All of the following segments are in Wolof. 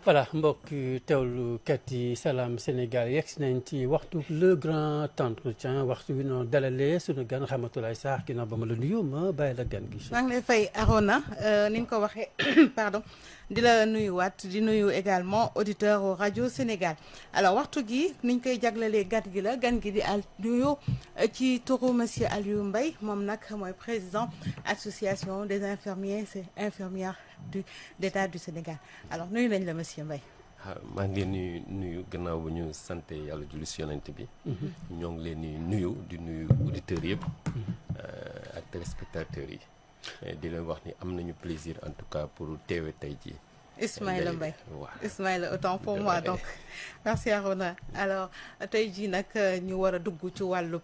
voilà mbokk teewlukat yi Salam Sénégal yegg si nañ ci waxtu le grand entretien waxtu bi noonu dalalee suñu gan Ramatoulaye Sarr ginnaaw ba ma la nuyu ma bàyyi la gan gi. maa ngi lay fay Arona ni nga ko waxee pardon di la nuyuwaat di nuyu également auditeur rajo Sénégal alors waxtu gi niñ koy jaglelee gan gi la gan gi di al nuyu ci turu monsieur Aliou Mbaye moom nag mooy président association des infirmiers et infirmières d'État du Sénégal alors nuyu nañ la monsieur Mbaye. maa ngi leen di nuyu gannaaw bu ñu sant yàlla julli si yonent bi. ñoo ngi leen di nuyu di nuyu auditeurs yëpp. ak téléspectateurs yi. di leen wax ni am nañu plaisir en tout cas pour teewe tey jii. Ismaïla Mbaye Ismaïla autant pour moi donc merci Arona alors tey jii nag ñu war a dugg ci wàllub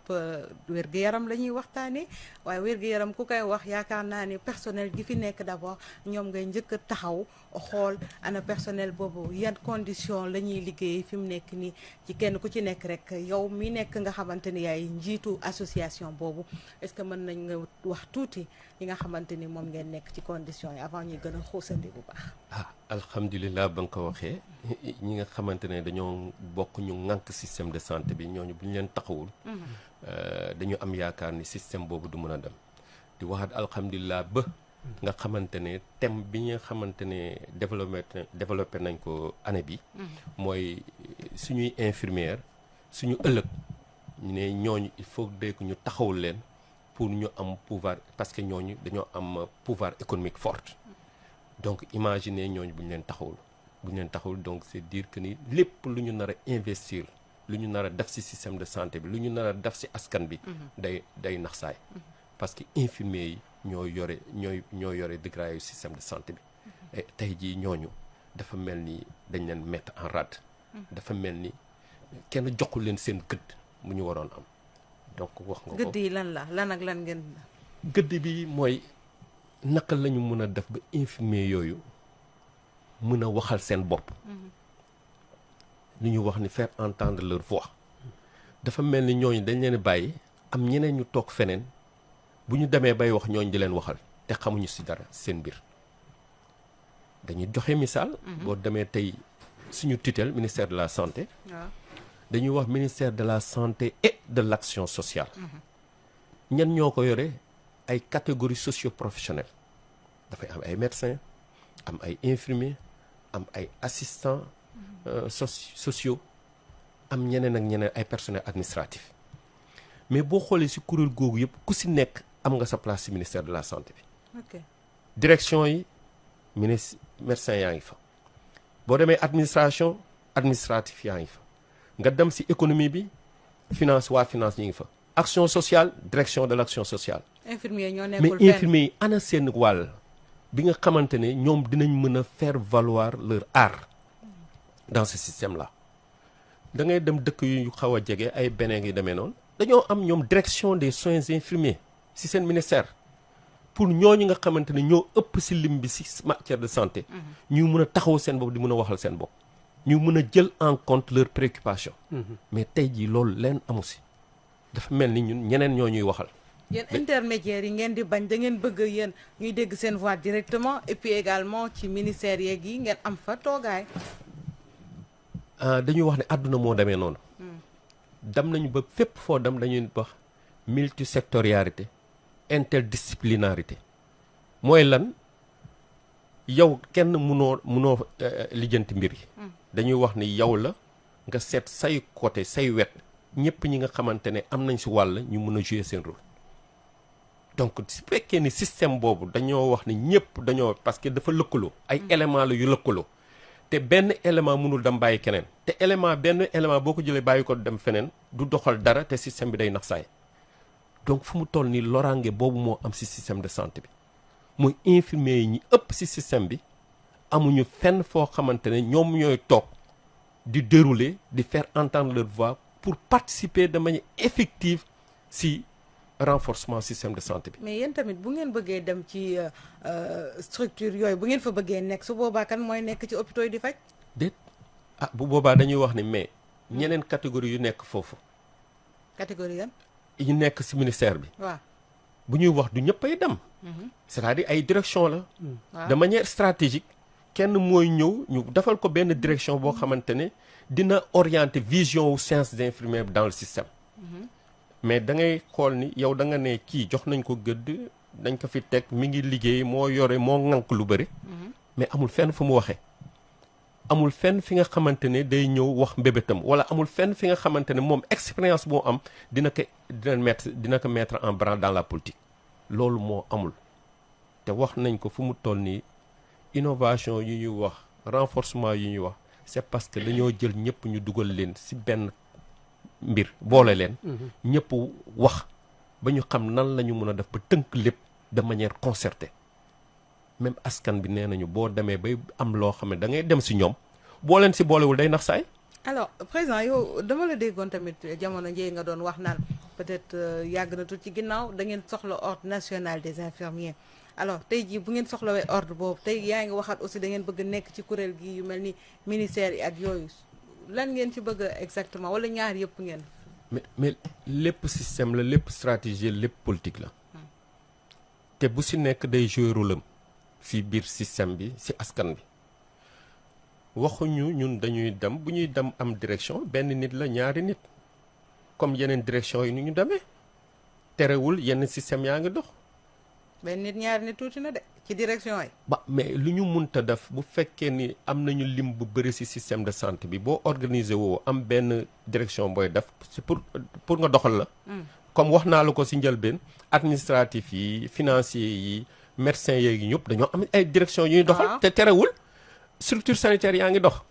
wér-gu-yaram la ñuy waxtaanee waaye wér-gu-yaram ku koy wax yaakaar naa ni personnel gi fi nekk d'abord ñoom ngay njëkk a taxaw xool ana personnel boobu yan condition la ñuy liggéey fi mu nekk nii ci kenn ku ci nekk rek yow mi nekk nga xamante ni yaay njiitu association boobu est-ce que mën nañ nga wax tuuti yi nga xamante ni moom ngeen nekk ci condition yi avant ñuy gën a xuusandi bu baax. alhamdulilah ba nga ko waxee ñi nga xamante ne dañoo bokk ñu ŋànk système de santé bi ñooñu bu ñu leen taxawul dañu am yaakaar ni système boobu du mën a dem di waxaat alhamdulilah ba nga xamante ne thème bi nga xamante ne développé nañ ko année bi mooy suñuy infirmière suñu ëllëg ñu ne ñooñu il faut que ñu taxawul leen pour ñu am pouvoir parce que ñooñu dañoo am pouvoir économique fort donc imaginez ñooñu bu ñu leen taxawul donc c'est dire que ni lépp lu ñu nar a investir lu ñu nar a def ci système de santé bi lu ñu nar a def ci askan bi day nax saay parce que infirmiers yi ñoo yore degraayu système de santé bi et tey jii ñooñu dafa mel ni dañ leen mettre en rade dafa mel ni kenn joxul leen seen gëdd mu ñu waroon am donc wax nga ko gëdd yi lan la lan ak lan ngeen gëdd bi mooy naka lañu mën a def ba infirmier yooyu mën a waxal seen bopp lu ñu wax ni faire entendre leur voix dafa mel ni ñooñu dañ leen bàyyi am ñeneen ñu toog feneen bu ñu demee bay wax ñooñu di leen waxal te xamuñu ci dara seen mbir dañuy joxe misaal boo demee tey suñu tutelle ministère de la santé dañuy wax ministère de la santé et de l'action sociale ñan ñoo ko yore ay catégories socio-professionnelles dafay am ay médecins am ay infirmiers am ay assistants sociaux am ñeneen ak ñeneen ay personnels administratifs mais boo xoolee ci kuréel googu yëpp ku ci nekk am nga sa place ci ministère de la santé bi. ok direction yi médecin yaa ngi fa boo demee administration administratif yaa ngi fa nga dem ci économie bi finance ñi ngi fa. action sociale direction de l'action sociale. infirmier ñoo nekkul mais infirmiers yi ana seen wàll bi nga xamante ne ñoom dinañ mën a faire valoir leur art dans ce système là da ngay dem dëkk yu xaw a jege ay beneen ngi demee noonu dañoo am ñoom direction des soins infirmiers ci seen ministère pour ñooñu nga xamante ne ñoo ëpp ci lim bi ci matière de santé ñu mën a taxaw seen bopp di mën a waxal seen bopp ñu mën a jël en compte leurs préoccupations mais tey jii loolu leen amu ci dafa mel ni ñun ñeneen ñoo ñuy waxal. yéen intermédiaires yi ngeen di bañ da ngeen bëgg yéen ñuy dégg seen voix directement et puis également ci ministère yeeg yi ngeen am fa toogaay. dañuy wax ne àdduna moo demee noonu. dem nañu ba fépp foo dem dañuy wax multisectorialité interdisciplinarité mooy lan yow kenn munoo lijjanti mbir yi. dañuy wax ni yow la nga seet say côté say wet. ñëpp ñi nga xamante ne am nañ ci wàll ñu mën a jouer seen rôle donc su fekkee ni système boobu dañoo wax ni ñëpp dañoo parce que dafa lëkkaloo ay éléments la yu lëkkaloo te benn élément mënul dem bàyyi keneen te benn élément boo ko jëlee bàyyi ko dem feneen du doxal dara te système bi day nax saay donc fu mu toll nii loraange boobu moo am ci système de santé bi muy infirmiers yi ñi ëpp ci système bi amuñu fenn foo xamante ne ñoom ñooy toog di dérouler di faire entendre leur voix pour participer de manière effective ci renforcement système de santé bi. mais yéen tamit bu ngeen bëggee dem ci structure yooyu bu ngeen fa bëggee nekk su boobaa kan mooy nekk ci hôpitaux yi di faj. déet bu boobaa dañuy wax ni mais ñeneen catégorie yu nekk foofu. catégorie yan. yu nekk ci ministère bi. waaw bu ñuy wax du ñëpp ay dem. c'est-à-dire ay direction la. de manière stratégique kenn mooy ñëw ñu defal ko benn direction boo xamante ne dina orienter vision wu sciences infirmières dans le système mais da ngay xool ni yow da nga ne kii jox nañ ko gëdd dañ ko fi teg mi ngi liggéey moo yore moo ŋànk lu bëri mais amul fenn fu mu waxee amul fenn fi nga xamante ne day ñëw wax mbébétam wala amul fenn fi nga xamante ne moom expérience boo am dina ko mettre en branle dans la politique loolu moo amul te wax nañ ko fu mu toll nii innovation yu ñuy wax renforcement yu ñuy wax c'est parce que dañoo jël ñëpp ñu dugal leen ci benn mbir boole leen ñëpp wax ba ñu xam nan la ñu mën a def ba tënk lépp de manière concertée même askan bi nee nañu boo demee bay am loo xam ne da ngay dem ci ñoom boo leen ci boolewul day nax saay alors président yow dama la déggoon tamit jamono njëy nga doon wax naan peut-être yàgg na tuuti ci ginnaaw da ngeen soxla ordre national des infirmiers alors tey jii bu ngeen soxlawee ordre boobu tey yaa ngi waxaat aussi da ngeen bëgg nekk ci kuréel gi yu mel ni ministère yi ak yooyu lan ngeen ci bëgg exactement wala ñaar yëpp ngeen. mais lépp système la lépp stratégie lépp politique la te bu ci nekk day jouer rôle am ci biir système bi ci askan bi waxuñu ñun dañuy dem bu ñuy dem am direction benn nit la ñaari nit comme yeneen direction yi ni ñu demee terewul yenn système yaa ngi dox. benn nit ñaari nit tuuti na de ci direction yi. ba mais lu ñu munta def bu fekkee ni am nañu lim bu bëri ci système de santé bi boo organiser woo am benn direction booy def c'est pour nga doxal la. comme wax naa la ko ci njëlbeen administratif yi financier yi médecins yeegi ñëpp dañoo am ay direction yu ñuy doxal. te terewul structure sanitaire yaa ngi dox.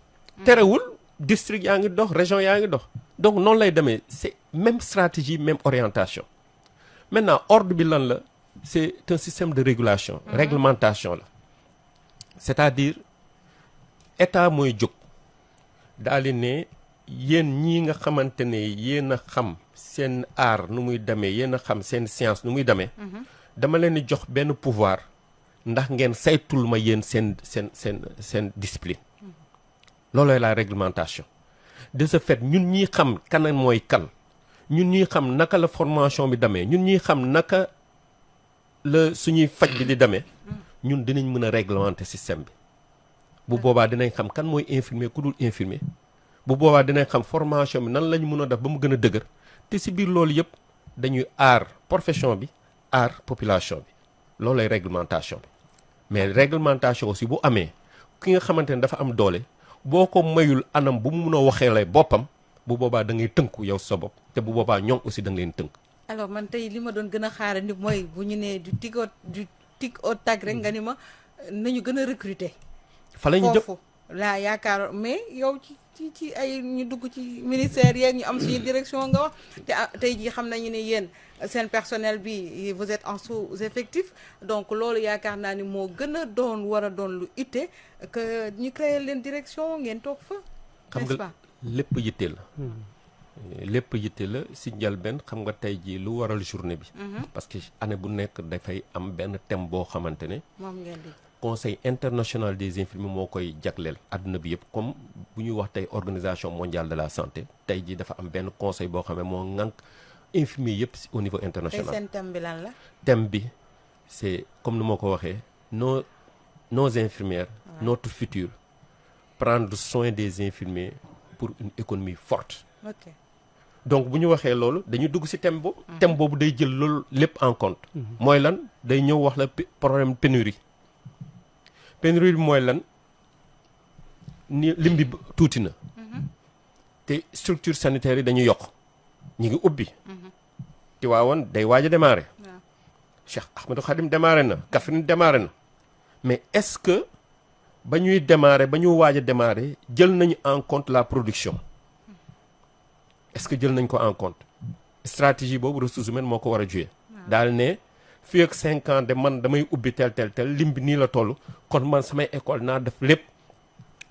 terewul district yaa ngi dox région yaa ngi dox. donc noonu lay demee c'est même stratégie même orientation maintenant ordre bi lan la. C'est un système de régulation réglementation la c'est-à-dire état mooy jóg daal di ne yéen ñii nga xamante ne yéen a xam seen art nu muy demee yéen a xam seen science nu muy demee dama leen di jox benn pouvoir ndax ngeen saytul ma yéen seen discipline loolooy la réglementation de ce fait ñun ñii xam kan mooy kan ñun ñuy xam naka la formation bi demee ñun ñuy xam naka la suñuy faj bi di demee ñun dinañ mën a réglementer système bi bu boobaa dinañ xam kan mooy infirmier ku dul infirmier bu boobaa dinañ xam formation bi nan lañ mën a def ba mu gën a dëgër te ci biir loolu yëpp dañuy aar profession bi aar population bi loolay réglementation bi mais réglementation aussi bu amee ki nga xamante ne dafa am doole boo ko mayul anam bu mu mun a waxee lay boppam bu boobaa da ngay tënku yow sa bopp te bu boobaa ñoom aussi da nga leen tënk. alors man tey li ma doon gën a xaare ni mooy bu ñu nee du tic au tac rek nga ni ma nañu gën a recruter. fa la ñu jëm foofu laa yaakaar mais yow ci ay ñu dugg ci ministère yeeg ñu am suñu direction nga wax te tey jii xam nañu ne yéen seen personnel bi vous êtes en sous-effectif donc loolu yaakaar naa ni moo gën a doon war a doon lu itte que ñu créer leen direction ngeen toog fa. n'est-ce pas xam nga lépp yitte la. lépp yitte la ci njëlbeen xam nga tey jii lu waral journée bi. parce que année bu nekk dafay am benn thème boo xamante ne. moom ngeen di. conseil international des infirmiers moo koy jagleel àdduna bi yëpp comme bu ñuy wax tey organisation mondiale de la santé tey jii dafa am benn conseil boo xam ne moo ŋànk infirmiers yëpp au niveau international. tey seen thème bi lan la. thème bi c'est comme ni ma ko waxee nos infirmières. notre futur prendre soin des infirmiers pour une économie forte. ok donc bu ñu waxee loolu dañuy dugg ci thème boobu. thème boobu day jël loolu lépp en compte. mooy lan day ñëw wax la problème pénurie. pénurie bi mooy lan ni lim bi tuuti na. te structure sanitaire yi dañuy yokk ñu ngi ubbi. Tivaouane day waaj a démarrer. Cheikh Ahmadou Khadim démarrer na Kaffrine démarrer na mais est-ce que ba ñuy démarrer ba ñu waaj a démarrer jël nañu en compte la production. est-ce que jël nañ ko en compte stratégie boobu ressources humaines moo ko war a jouer daal ne fii ak 5 ans de man damay ubbi tel lim bi nii la toll kon man samay école naa def lépp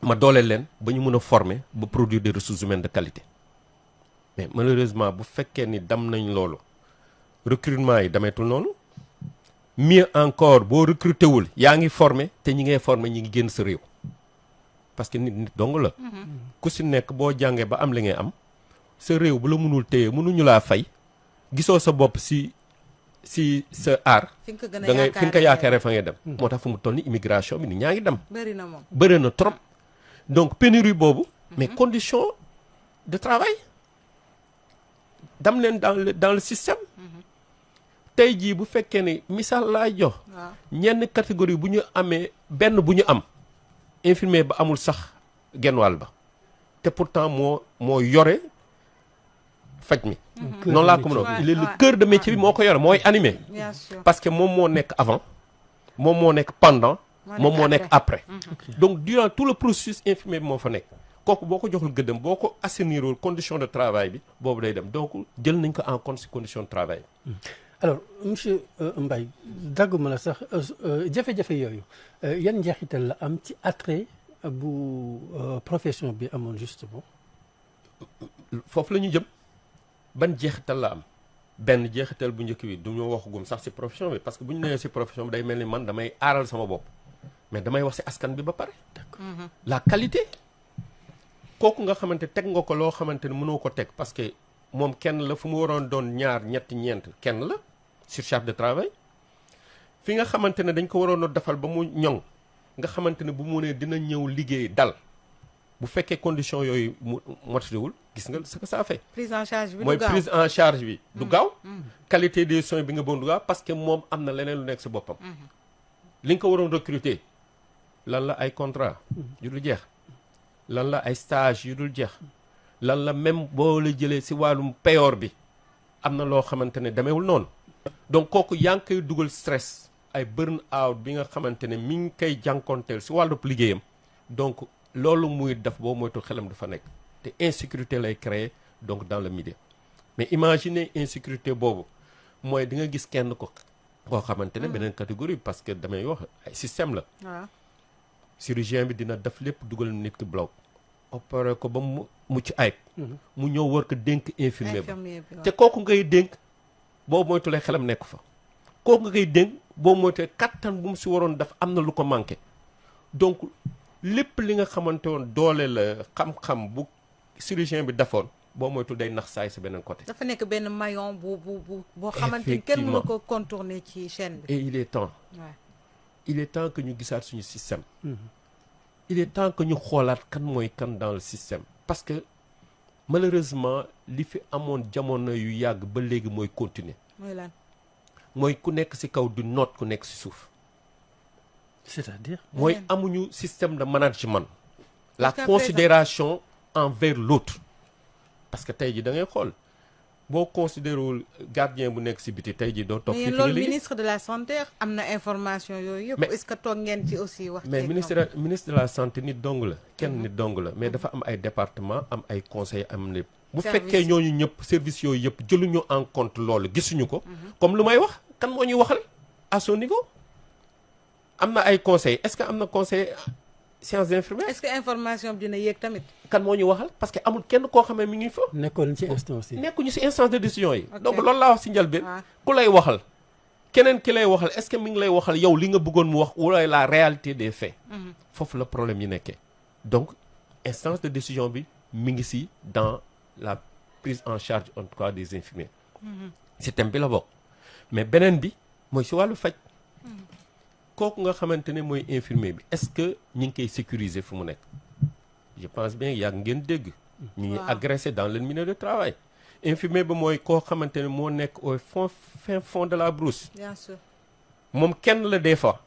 ma dooleel leen ba ñu mën a former ba produire des ressources humaines de qualité mais malheureusement bu fekkee ni dem nañ loolu recrutement yi demeetul noonu mieux encore boo recruter wul yaa ngi former te ñi ngay former ñi ngi génn sa réew parce que nit dong la ku si nekk boo jàngee ba am li ngay am sa réew bu la mënul téye mënuñu laa fay gisoo sa bopp ci si sa aar fi nga ko gën a da ngay fi nga ko yaakaaree yaakaaree fa ngay dem moo tax fu mu toll ni immigration bi nit ñaa ngi dem bëri na moom. bëri na trop donc pénurie boobu mais condition de travail dam leen dans le système tey jii bu fekkee ne misaal laay jox waaw ñenn catégorie bu ñu amee benn bu ñu am infirmier ba amul sax genn wàll ba te pourtant moo yore faj mi noonu laa ko mën a il est le cœur de métier bi moo ko yore mooy animé bien sûr. parce que moom moo nekk avant moom moo nekk pendant moom moo nekk après donc durant tout le processus infirmier bi moo fa nekk kooku boo ko joxul gëddëm boo ko assainirul condition de travail bi boobu day dem donc jël nañ ko en compte si condition de travail alors monsieur Mbaye dagguma la sax jafe-jafe yooyu yan njeexital la am ci attrait bu profession bi amoon justement foofu la ñu jëm ban jeexital la am benn jeexital bu njëkk bi du ñu waxagum sax ci profession bi parce que bu ñu nee ci profession bi day mel ni man damay aaral sama bopp mais damay wax ci askan bi ba pare. La qualité kooku nga xamante teg nga ko loo xamante ne mënoo ko teg parce que moom kenn la fu mu waroon doon ñaar ñetti ñeent kenn la surcharge de travail fi nga xamante ne dañ ko waroon a defal ba mu ñoŋ nga xamante ne bu mu nee dina ñëw liggéey dal bu fekkee condition yooyu mu motaliwul gis nga ce que ça fait. prise en charge bi mooy du gaaw prise en charge bi du gaaw qualité des soins bi nga bon du gaaw parce que moom am na leneen lu nekk si boppam li nga ko waroon recruter lan la ay contrat yu dul jeex lan la ay stage yu dul jeex lan la même boo la jëlee si wàllum payoor bi am na loo xamante ne demeewul noonu donc kooku yaa ngi koy dugal stress ay burn out bi nga xamante ne mi ngi koy jànkonteel si wàllub liggéeyam donc loolu muy def boo moytu xelam dafa nekk te insécurité lay créer donc dans le milieu mais imaginez insécurité boobu mooy di nga gis kenn ko koo xamante ne beneen catégorie parce que damay wax ay système la waaw chirurgien bi dina def lépp dugal nit ki bloc opéré ko ba mu mucc ayib mu ñëw war ko dénk infirmier ba infirmier bi waaw. te kooku ngay dénk boo moytulee xelam nekk fa kooku nga koy dénk boo moytulee kattan bu mu si waroon def am na lu ko manqué donc lépp li nga xamante woon doole la xam-xam bu chirurgien bi defoon boo moytu day nax saay sa beneen côté. dafa nekk benn maillon boo xamante ni kenn mënu ko contourner ci chaîne bi. et il est temps Ouais. il est temps que ñu gisaat suñu système il est temps que ñu xoolaat kan mooy kan dans le système parce que malheureusement li fi amoon jamono yu yàgg ba léegi mooy continuer mooy lan. mooy ku nekk ci kaw du noot ku nekk ci suuf c'est-à-dire mooy amuñu système de management la Jusqu'à considération envers l'autre parce que tey ji da ngay xool boo considérewul gardien bu nekk ci biti tey ji doo toog mais fii fi nga loolu liggéey ministre de la santé am na information yooyu yëpp. Mais- est-ce que toog ngeen ci aussi wax. mais ceeg ministre de la santé nit dong la kenn nit dong la mais dafa am ay département am ay conseil am lépp bu Service. fekkee ñooñu ñëpp service yooyu yëpp jëluñu en compte loolu gisuñu ko comme lu may wax kan moo ñuy waxal à son niveau am na ay conseil est-ce que am na conseil sciences infirmières est-ce que information bi dina yéeg tamit. kan moo ñu waxal parce que amul kenn koo xamee mi ngi fa nekkoon ci instance yi. nekkuñu ci instance de décision yi Ok. donc loolu laa wax ci njëlbeen waaw ku lay waxal keneen ki lay waxal est-ce que mi ngi lay waxal yow li nga bëggoon mu wax wala la réalité des faits foofu la problème yi nekkee donc instance de décision bi mi ngi ci dans la prise en charge en tout cas des infirmiers système bi la bokk mais beneen bi mooy ci wàllu faj kooku nga xamante ne mooy infirmier bi est-ce que ñu ngi koy sécuriser fu mu nekk je pense bien yàgg ngeen dégg ñu ngi Waaw. agressé dans le milieu de travail infirmier ba mooy koo xamante ne moo nekk au fin fond de la brousse bien sûr. moom kenn la des fois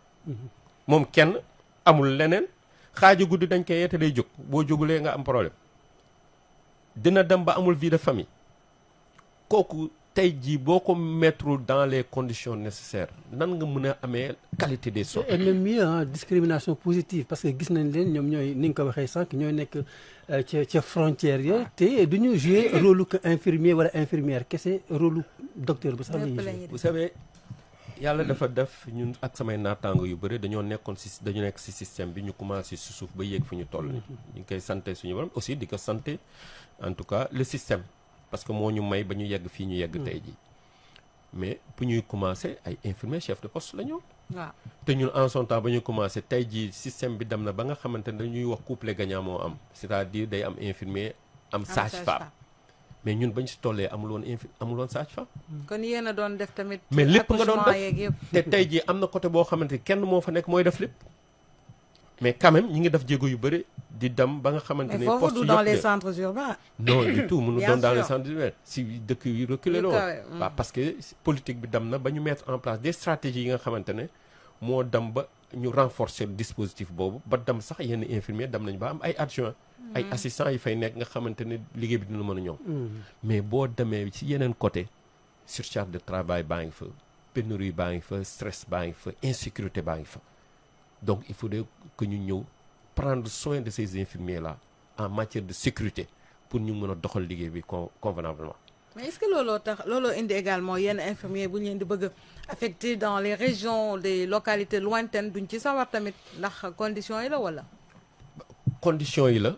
moom kenn amul leneen xaaju guddi dañ koy yeete day jóg boo jógulee nga am problème dina dem ba amul vie de famille kooku tey jii boo ko mettre dans les conditions nécessaires nan nga mën a amee qualité des soins et même mieux hein, discrimination positive parce que gis nañ leen ñoom ñooy ni nga ko waxee sànq ñooy nekk ca frontière ya te du ñu jouer rôle que infirmier wala infirmière kese rôle docteur bu sax la ñuy lépp la jouer. ñuy vous def. savez yàlla dafa def ñun ak samay naataango yu bëri dañoo nekkoon ci dañu nekk ci système bi ñu commencé ci suuf ba yéeg fi ñu toll ñu ngi koy santé suñu borom aussi di ko santé en tout cas le système parce que moo ñu may ba ñu yegg fii ñu yegg tey jii mais bu ñuy commencé ay infirmiers chef de poste la ñu waaw te ñun en son temps ba ñu commencé tey jii système bi dem na ba nga xamante ne dañuy wax couple gagnant moo am c'est-à-dire day am infirmier am sage-femme mais ñun bañ si tollee amul woon sage-femme. kon yéen a doon def tamit. mais lépp nga doon def te tey jii am na côté boo xamante kenn moo fa nekk mooy def lépp. mais quand même ñi ngi def jéego yu bëri di dem ba nga xamante ne. mais foofu du dans les centres urbains. non du tout mënu doon dans les centres urbains si dëkk yu reculé la woon. waaw parce que politique bi dem na ba ñu mettre en place des stratégies yi nga xamante ne moo dem ba ñu renforcer le dispositif boobu ba dem sax yenn infirmiers dem nañu ba am ay adjoints. ay assistants yi fay nekk nga xamante ne liggéey bi dina mën a ñëw. mais boo demee ci yeneen côté surcharge de travail baa ngi fa pénurie baa ngi fa stress baa ngi fa insécurité baa ngi fa. donc il faudrait que ñu ñëw prendre soin de ces infirmiers là en matière de sécurité pour ñu mën a doxal liggéey bi convenablement. mais est-ce que looloo indi également yenn infirmiers bu ñu leen di bëgg affecté dans les régions des localités lointaines duñ ci sawar tamit ndax conditions yi la wala. conditions yi la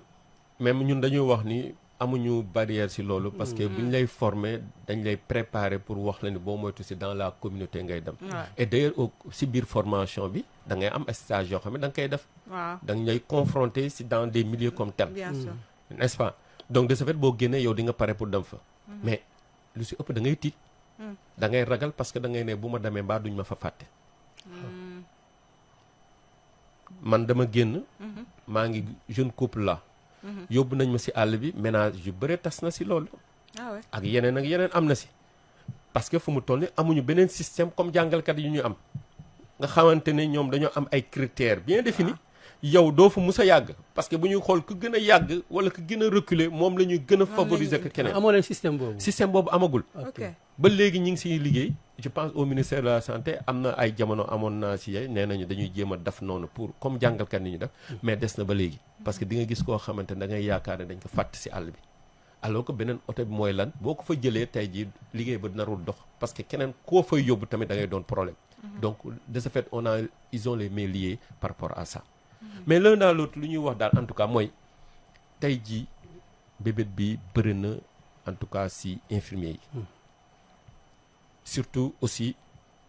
même ñun dañuy wax ni amuñu barrière ci loolu. parce que bu ñu lay former dañ lay préparer pour wax la ni boo moytu ci dans la communauté ngay dem. et d'ailleurs ci biir formation bi da ngay am stage yoo xam ne da nga koy def. waaw da ngay confronter ci dans des milieux comme tel. bien sûr n'est-ce pas donc de ce fait boo génnee yow di nga pare pour dem fa. mais lu ci ëpp da ngay tiit. da ngay ragal parce que da ngay ne bu ma demee mbaa duñ ma fa fàtte. man dama génn. maa ngi jeune couple la. yóbbu nañ ma ci àll bi ménage yu bëre tas na ci loolu. ak yeneen am na ci. parce que fu mu toll nii amuñu beneen système comme jàngalkat yu ñu am. nga xamante ne ñoom dañoo am ay critères bien définis. yow doo fa mus a yàgg parce que bu ñuy xool ku gën a yàgg wala ku gën a reculer moom la ñuy gën a favoriser que keneen. amoo leen système boobu. système boobu amagul. ok ba léegi ñu ngi siy liggéey. je pense au ministère de la santé am na ay jamono amoon naa si yey nee nañu dañuy jéem a def noonu pour comme jàngalkat ni ñu def. mais des na ba léegi. parce que di nga gis koo xamante ne da ngay yaakaar ne dañ ko fàtt si àll bi. alors que beneen oto bi mooy lan boo ko fa jëlee tey jii liggéey ba narul dox parce que keneen koo fay yóbbu tamit da ngay doon problème. donc de ce fait ils ont les mains liées par rapport à ça. mais l'un dans l'autre lu ñuy wax daal en tout cas mooy tey jii bébét bi bëri na en tout cas si infirmiers yi. surtout aussi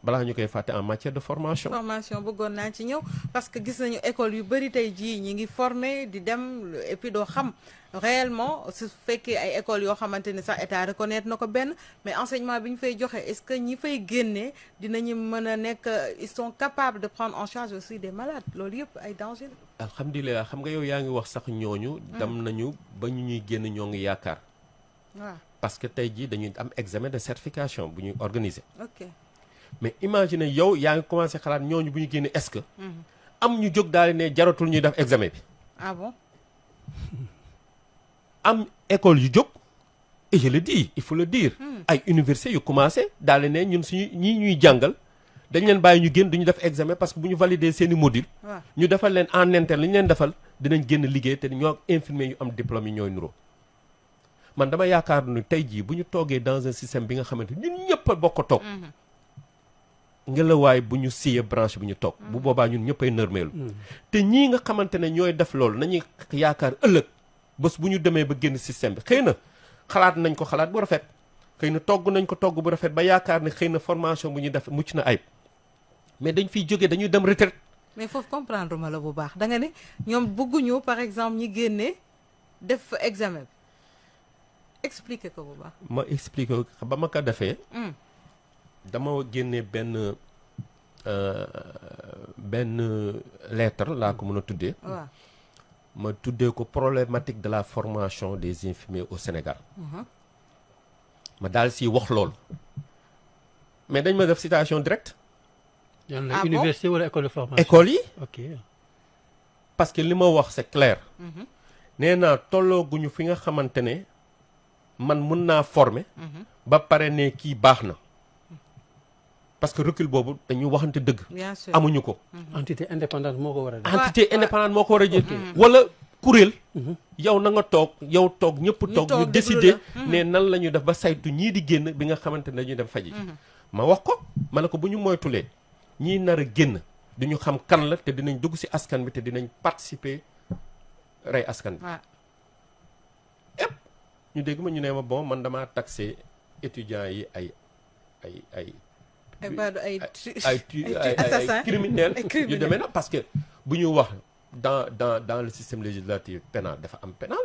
balaa ñu koy fàtte en matière de formation. formation bëggoon naa ci ñëw parce que gis nañu école yu bëri tey jii ñi ngi formé di dem et puis doo xam réellement su fekkee ay écoles yoo xamante ne sax état reconnaître na ko benn mais enseignement bi ñu fay joxe est-ce que ñi fay génnee dinañu mën a nekk ils sont capables de prendre en charge aussi des malades loolu yëpp ay danger la. alhamdulilah xam nga yow yaa ngi wax sax ñooñu. dem nañu ba ñu ñuy génn ñoo ngi yaakaar. waaw parce que tey jii dañuy am examen de certification bu ñuy organiser. ok. mais imagine yow yaa ngi commencé xalaat ñooñu bu ñu génne est-ce que. am ñu jóg daal ne jaratul ñuy def examen bi. ah bon. am école yu jóg et je le dis il faut le dire. ay université yu commencé daal ne ñun suñu ñii ñuy jàngal dañ leen bàyyi ñu génn duñu def examen parce que bu ñu valider seeni module. ñu defal leen en interne li ñu leen defal dinañ génn liggéey te ñoo infirmier yu am diplôme yi ñooy nuroo. man dama yaakaar ni tey jii bu ñu toogee dans un système bi nga xamante ñun ñëpp a bokk toog. ngelawaay bu ñu siyee branche bu ñu toog. bu boobaa ñun ñëpp ay nërmeelu. te ñii nga xamante ne ñooy def loolu nañuy yaakaar ëllëg bés bu ñu demee ba génn système bi xëy na xalaat nañ ko xalaat bu rafet. xëy na togg nañ ko togg bu rafet ba yaakaar ne xëy na formation bu ñu def mucc na ayib mais dañ fiy jógee dañuy dem retraite. mais foofu comprendre ma la bu baax da nga ne ñoom bëgguñu par exemple ñi génnee def examen bi. expliquer ko bu baax. ma expliquer ko ba ma ko defee. dama génne benn lettre laa ko mën a tuddee. waaw ma tuddee ko problématique de la formation des infirmiers au Sénégal. ma daal si wax loolu. mais dañ ma def citation directe. ah bon université wala école de formation. école yi. ok parce que li ma wax c'est clair. nee naa tollooguñu fi nga xamante ne. man mën naa former. ba pare ne kii baax na. parce que recul boobu dañuy waxante dëgg. bien sûr amuñu ko. entité indépendante moo ko war a def. entité indépendante moo ko war a jël. wala kuréel. yow na nga toog yow toog ñëpp toog ñu décider. ne nan la ñuy def ba saytu ñii di génn bi nga xamante ne dañuy dem faji ma wax ko ma ne ko bu ñu moytulee ñii nar a génn duñu xam kan la te dinañ dugg ci askan bi te dinañ participer rey askan bi. ñu dégg ma ñu ne ma bon man damaa taxé étudiants yi ay criminels yu demee na parce que bu ñu wax dans le système législatif pénal dafa am pénal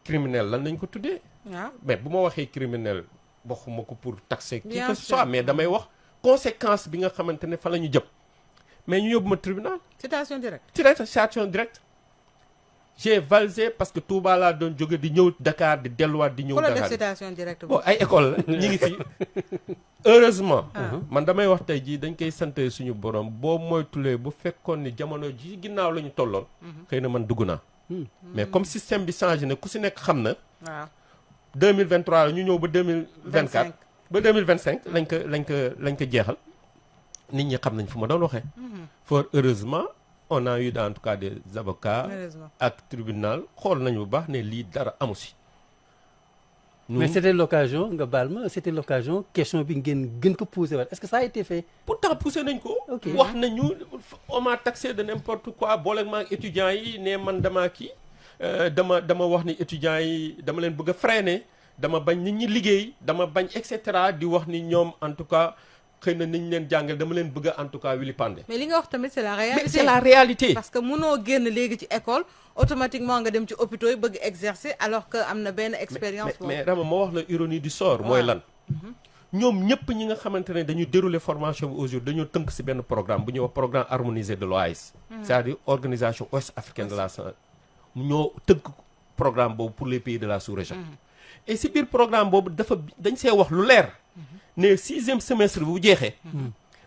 criminel lan nañ ko tuddee. waaw mais bu ma waxee criminel waxuma ko pour taxer qui Bien que ce sûr. soit mais damay wax conséquence bi nga xamante ne fa la ñu jëm mais ñu yóbbu ma tribunal citation directe. citation directe j'ai valsé parce que Touba laa doon jóge di ñëw Dakar di delluwaat di ñëw ku la def Dakar citation directe bon boobu. ay école la ñu ngi fi heureusement man damay wax tey jii dañ koy sant suñu borom boo moytulee bu fekkoon ni jamono ji ginnaaw la ñu tolloon xëy na man dugg naa mais comme système bi changé na ku si nekk xam na waaw 2023 la ñu ñëw ba 2024 ba 2025 lañ ko jeexal nit ñi xam nañ fu ma doon waxee fort heureusement on a eu en tout cas des avocats heureusement. ak tribunal xool nañu bu baax ne lii dara amu si mais c'était l'occasion nga baal ma c'était l'occasion question bi ngeen gën ko posé waat est-ce que ça a été fait. pourtant poussé nañ ko Ok. wax nañu on m'a taxé de n'importe quoi booleeg maa étudiants yi ne man damaa kii dama wax ni étudiants yi dama leen bëgg a freiner dama bañ nit ñi liggéey dama bañ et cetera di wax ni ñoom en tout cas xëy na niñ leen jàngal dama leen bëgg a en tout cas wili pande mais li nga wax tamit c'est la réalité. mais c'est la réalité parce que mënoo génn léegi ci école automatiquement nga dem ci hôpitaux yi bëgg exercer alors que am na benn expérience. mais Rama ma wax la ironie du sort mooy lan ñoom ñëpp ñi nga xamante ne dañu dérouler formation bi aujourd'hui dañoo tënk ci benn programme bu ñuy wax programme harmonisé de l'OAS c'est-à-dire organisation ouest africaine de la santé ñoo tënk programme boobu pour les pays de la sous-région et ci biir programme boobu dañ see wax lu leer ne 6e semestre bu jeexee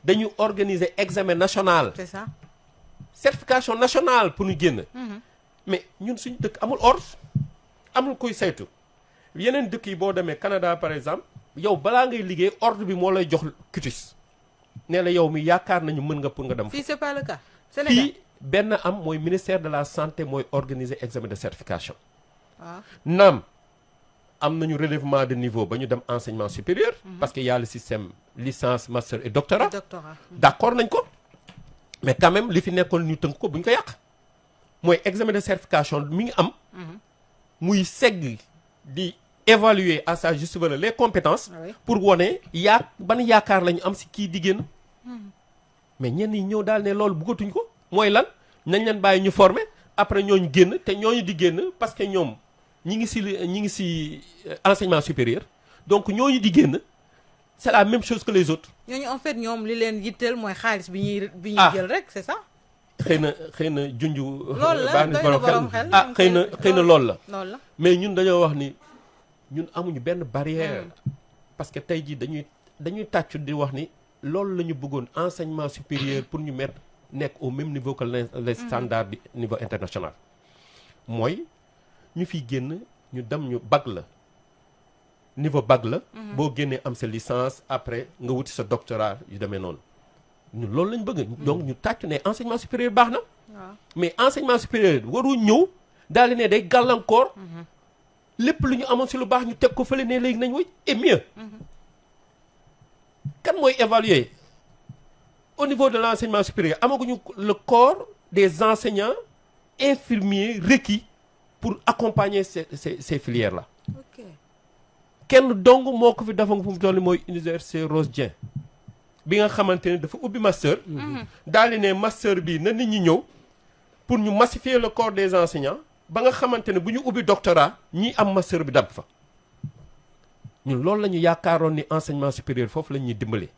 dañu organiser examen national c'est ça. certification nationale pour ñu génn mais ñun suñu dëkk amul ordre amul koy saytu yeneen dëkk yi boo demee Canada par exemple yow balaa ngay liggéey ordre bi moo lay jox cutis nee la yow mi yaakaar nañu mën nga pour nga dem fii c'est pas le cas. Sénégal fii benn am mooy ministère de la santé mooy organiser examen de certification waaw. naam am nañu relèvement de niveau ba ñu dem enseignement supérieur parce que y a le système licence master et doctorat doctorat. d'accord nañ ko mais quand même li fi nekkoon ñu tënk ko bu ñu ko yàq mooy examen de certification mi ngi am muy segg di évaluer à sa juste valeur les compétences Ah oui. pour wone ban yaakaar la ñu am si kii di génn mais ñenn ñi ñëw daal ne loolu bëggatuñ ko mooy lan nañ leen bàyyi ñu former après ñooñu génn te ñooñu di génn parce que ñoom ñi ngi si enseignement supérieur donc ñooñu di génn c'est la même chose que les autres ñooñu en fait ñoom li leen yitteel mooy xaalis bi ñuy Ah. jël rek c'est ça. xëy na junj loolu la baax na doy na borom borom xel. ah xëy na loolu la loolu la. mais ñun dañoo wax ni ñun amuñu benn barrière parce que tey jii dañuy tàccu di wax ni loolu la ñu bëggoon enseignement supérieur pour ñu mettre nekk au même niveau que les standards du niveau international mooy ñu fiy génn ñu dem ñu bac la niveau bac la boo génnee am sa licence après nga wuti sa doctorat yu demee noonu ñun loolu lañ bëgg donc ñu tàccu ne enseignement supérieur baax na waaw. mais enseignement supérieur waru ñëw daal di ne day gàllankoor lépp lu ñu amoon si lu baax ñu teg ko fële ne léegi nañ woy et mieux kan mooy évaluer au niveau de l'enseignement supérieur amaguñu le corps des enseignants infirmiers requis pour accompagner ces filières là ok. kenn dong moo ko fi dafa fu mu toll mooy université Rose Dieng bi nga xamante ne dafa ubbi master daal di ne master bi na nit ñi ñëw pour ñu massifier le corps des enseignants ba nga xamante ne bu ñu ubbi doctorat ñi am master bi dab fa ñun loolu la ñu yaakaaroon ni enseignement supérieur foofu la ñuy dimbali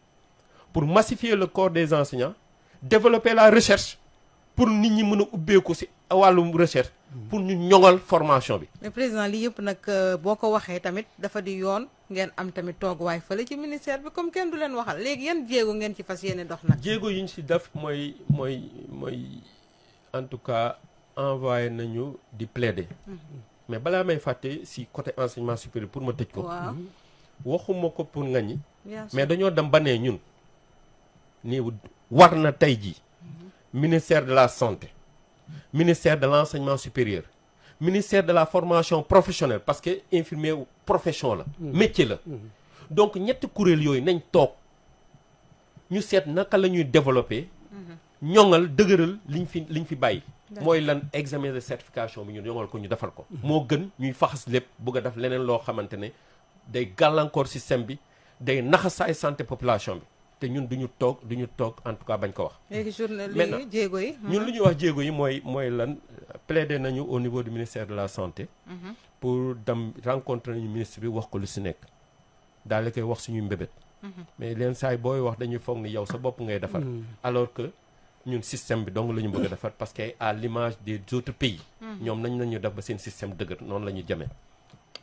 pour massifier le corps des enseignants développer la recherche pour nit ñi mën a ubbeeku ci wàllum recherche pour ñu ñoŋal formation bi. mais président lii yëpp nag boo ko waxee tamit dafa di yoon ngeen am tamit tooguwaay fële ci ministère bi comme kenn du leen waxal léegi yan jéego ngeen ci fas yéene dox nag. jéego yi ñu ci def mooy en tout cas envoyé nañu di plaider. mais balaa may fàtte ci côté enseignement supérieur pour ma tëj ko. waaw waxuma ko pour nga ñi bien sûr. mais dañoo dem ba ne ñun ni war na tey jii ministère de la santé ministère de l'enseignement supérieur ministère de la formation professionnelle parce que infirmier profession la métier la donc ñetti kuréel yooyu nañ toog ñu seet naka la ñuy développer ñoŋal dëgëral liñ fi bàyyi mooy lan examen de certification bi ñu ñoŋal ko ñu defal ko moo gën ñuy faxas lépp bëgg a def leneen loo xamante ne day gàllankoor système bi day naxasaay santé population bi te ñun duñu toog en tout cas bañ ko wax. léegi journée maintenant léegi jéego yi. ñun lu ñuy wax jéego yi mooy lan plaider nañu au niveau du ministère de la santé. pour dem rencontrer nañu ministre bi wax ko lu si nekk daal di koy wax suñuy mbébét. mais leen saay booy wax dañuy foog ni yow sa bopp ngay defar. alors que ñun système bi dong la ñu bëgg a defar parce que à l'image des autres pays. ñoom nañ lañu def ba seen système dëgër noonu la ñu jëmee.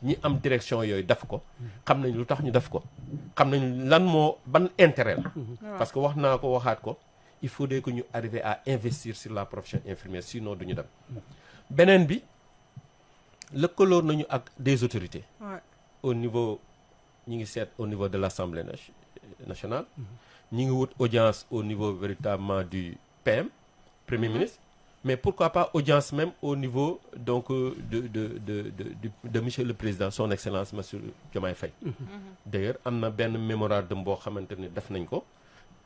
ñi am direction yooyu def ko. xam nañ lu tax ñu def ko. xam nañ lan moo ban intérêt la. parce que wax naa ko waxaat ko il faudrait que ñu arriver à investir sur la profession infirmière sinon duñu dem. beneen bi lëkkaloo nañu ak des autorités. au niveau ñi ngi seet au niveau de l'Assemblée nationale. ñi ngi wut audience au niveau véritablement du PM Premier ministre. mais pourquoi pas audience même au niveau donc de monsieur le président son excellence monsieur Diomaye Faye. D'ailleurs am na benn mémorandum boo xamante ni def nañ ko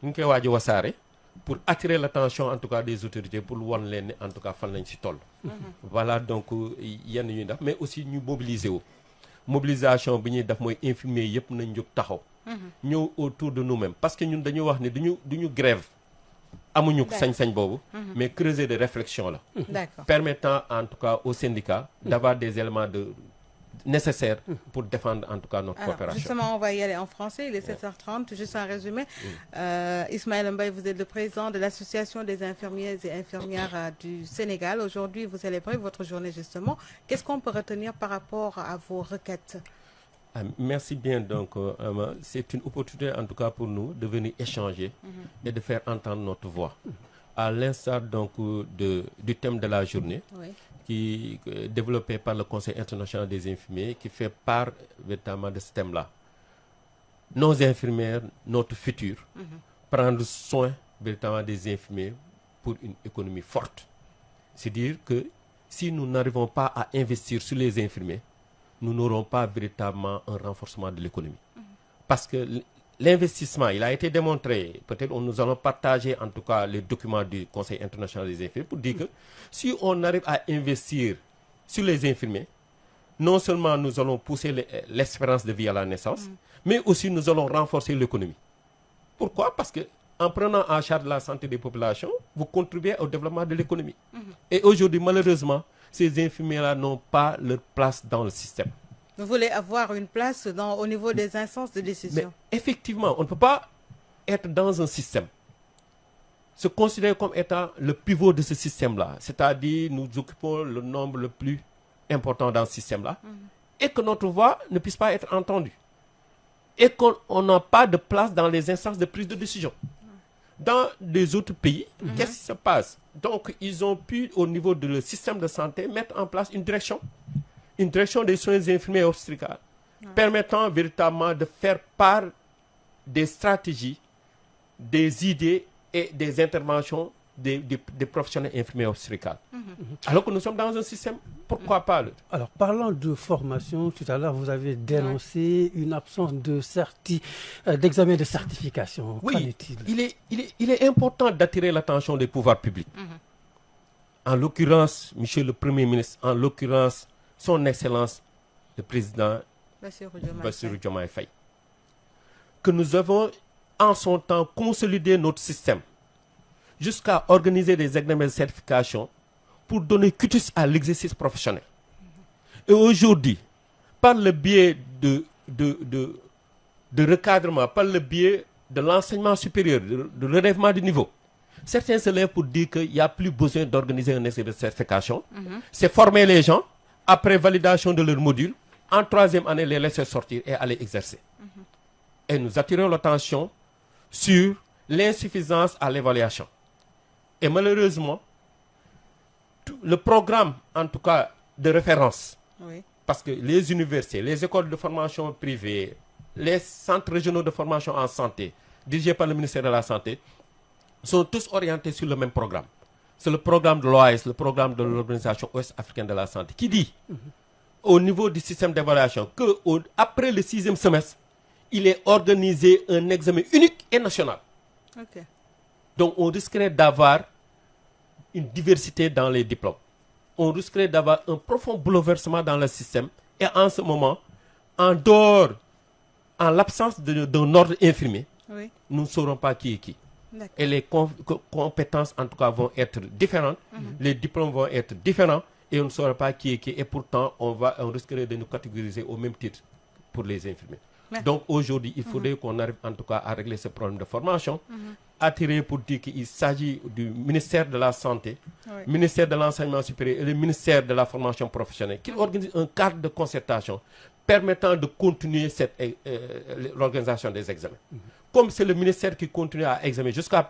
ñu ngi koy waaj a wasaare pour attirer l'attention en tout cas des autorités pour wan leen ni en tout cas fan lañ ci toll. voilà donc yenn ñuy def mais aussi ñu mobiliser wu. mobilisation bi ñuy def mooy infirmiers yëpp nañ jóg taxaw. ñëw autour de nous-mêmes parce que ñun dañu wax ni duñu grève. amuñu sañ-sañ boobu. mais creuser de réflexion la. D'accord. Permettant en tout cas aux syndicats d'avoir des éléments nécessaires pour défendre en tout cas notre coopération. Justement, on va y aller en français. Il est 7h30. Juste un résumé. Ismaël Mbaye, vous êtes le président de l'Association des infirmiers et infirmières du Sénégal. Aujourd'hui, vous célébrez votre journée justement. Qu'est-ce qu'on peut retenir par rapport à vos requêtes? Merci bien. Donc, c'est une opportunité en tout cas pour nous de venir échanger et de faire entendre notre voix. À l'instar donc du thème de la journée, qui est développé par le Conseil international des infirmiers, qui fait part véritablement de ce thème-là. Nos infirmières, notre futur, prendre soin véritablement des infirmiers pour une économie forte. C'est-à-dire que si nous n'arrivons pas à investir sur les infirmiers, nous n'aurons pas véritablement un renforcement de l'économie. Parce que l'investissement, il a été démontré, peut-être nous allons partager en tout cas les documents du Conseil international des infirmiers pour dire que si on arrive à investir sur les infirmiers, non seulement nous allons pousser l'espérance de vie à la naissance, mais aussi nous allons renforcer l'économie. Pourquoi? Parce que en prenant en charge la santé des populations, vous contribuez au développement de l'économie. Et aujourd'hui, malheureusement, ces infirmiers-là n'ont pas leur place dans le système. Vous voulez avoir une place au niveau des instances de décision? Mais effectivement, on ne peut pas être dans un système, se considérer comme étant le pivot de ce système-là, c'est-à-dire nous occupons le nombre le plus important dans ce système-là, et que notre voix ne puisse pas être entendue, et qu'on n'a pas de place dans les instances de prise de décision. Dans les autres pays, qu'est-ce qui se passe? Donc, ils ont pu, au niveau de le système de santé, mettre en place une direction des soins infirmiers et obstétricaux, permettant véritablement de faire part des stratégies, des idées et des interventions des professionnels infirmiers et obstétricaux. Alors que nous sommes dans un système, pourquoi pas Alors, parlant de formation, tout à l'heure, vous avez dénoncé une absence d'examen de certification. Oui, il est important d'attirer l'attention des pouvoirs publics. En l'occurrence, Monsieur le Premier ministre, en l'occurrence, Son Excellence, le président Bassirou Diomaye Faye, que nous avons en son temps consolidé notre système jusqu'à organiser des examens de certification pour donner quitus à l'exercice professionnel. Et aujourd'hui, par le biais de recadrement, par le biais de l'enseignement supérieur, de relèvement du niveau, certains se lèvent pour dire qu'il n'y a plus besoin d'organiser un examen de certification. C'est former les gens, après validation de leur module, en troisième année, les laisser sortir et aller exercer. Et nous attirons l'attention sur l'insuffisance à l'évaluation. Et malheureusement, le programme, en tout cas, de référence, parce que les universités, les écoles de formation privées, les centres régionaux de formation en santé, dirigés par le ministère de la Santé, sont tous orientés sur le même programme. C'est le programme de l'OAS, le programme de l'Organisation Ouest-Africaine de la Santé, qui dit, au niveau du système d'évaluation, qu'après le 6e semestre, il est organisé un examen unique et national. Donc, on risquerait d'avoir une diversité dans les diplômes. On risquerait d'avoir un profond bouleversement dans le système. Et en ce moment, en l'absence d'un ordre infirmier, nous ne saurons pas qui est qui. Et les compétences, en tout cas, vont être différentes. Les diplômes vont être différents. et on ne saura pas qui est qui, et pourtant on risquerait de nous catégoriser au même titre pour les infirmiers. Merci. Donc aujourd'hui, il faudrait qu'on arrive en tout cas à régler ce problème de formation, attirer pour dire qu'il s'agit du ministère de la Santé, ministère de l'Enseignement supérieur et le ministère de la Formation professionnelle, qui organise un cadre de concertation permettant de continuer l'organisation des examens. Comme c'est le ministère qui continue à examiner jusqu'à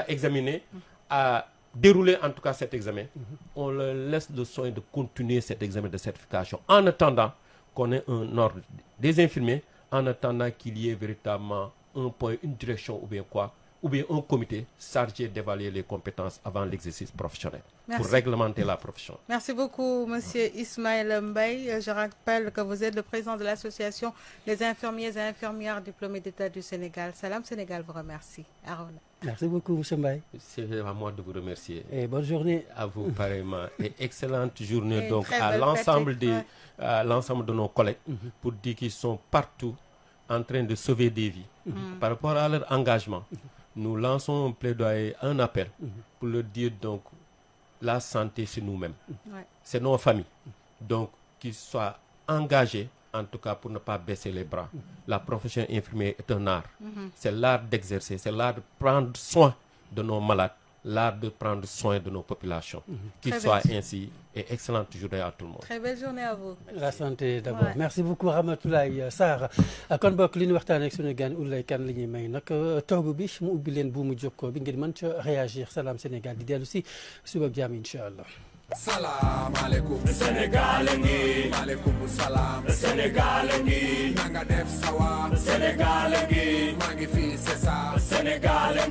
examiner, à dérouler en tout cas cet examen, on leur laisse le soin de continuer cet examen de certification en attendant qu'on ait un ordre des infirmiers, en attendant qu'il y ait véritablement un point, une direction ou bien un comité chargé d'évaluer les compétences avant l'exercice professionnel. Merci. Pour réglementer la profession. Merci beaucoup, Monsieur Ismaël Mbaye. Je rappelle que vous êtes le président de l'association des infirmiers et infirmières diplômés d'État du Sénégal. Salam Sénégal vous remercie. Arona. Merci beaucoup, M. Mbaye. C'est à moi de vous remercier. Et bonne journée. À vous, pareillement. Et excellente journée donc à l'ensemble de nos collègues pour dire qu'ils sont partout en train de sauver des vies. Par rapport à leur engagement, nous lançons un plaidoyer, un appel pour leur dire donc la santé c'est nous-mêmes, c'est nos familles. Donc qu'ils soient engagés en tout cas pour ne pas baisser les bras. La profession infirmière est un art. C'est l'art d'exercer, c'est l'art de prendre soin de nos malades, l'art de prendre soin de nos populations. Qu'il soit ainsi, et excellente journée à tout le monde. Très belle journée à vous. La santé d'abord. Merci beaucoup Ramatoulaye Sarr. Kon bokk li ñu waxtaan ak sunu gan Oulaye Kane la ñuy may nag toogu bi mu ubbi leen bu mu jokkoo bi ngeen mën ca réagir Salam Sénégal di dellu si suba ak jàmm incha allah. Salam alaikum Sénégal ngi maaleykum salaam Sénégal ngi nanga def sawa Sénégal ngi maa ngi fii c'est ça Sénégal ngi